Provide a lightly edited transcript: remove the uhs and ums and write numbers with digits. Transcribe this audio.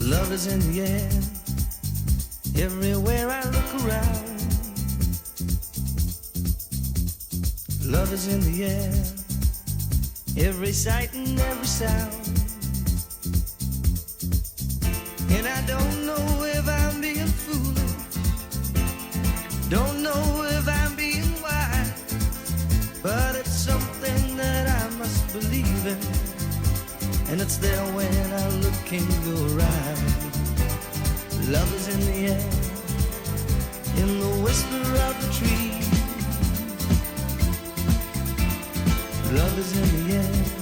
Love is in the air, everywhere I look around. Love is in the air, every sight and every sound. And I don't know if I'm being foolish, don't know if I'm being wise, but it's something that I must believe in, and it's there when I look in your eyes. Love is in the air, in the whisper of the tree. Love is in the air,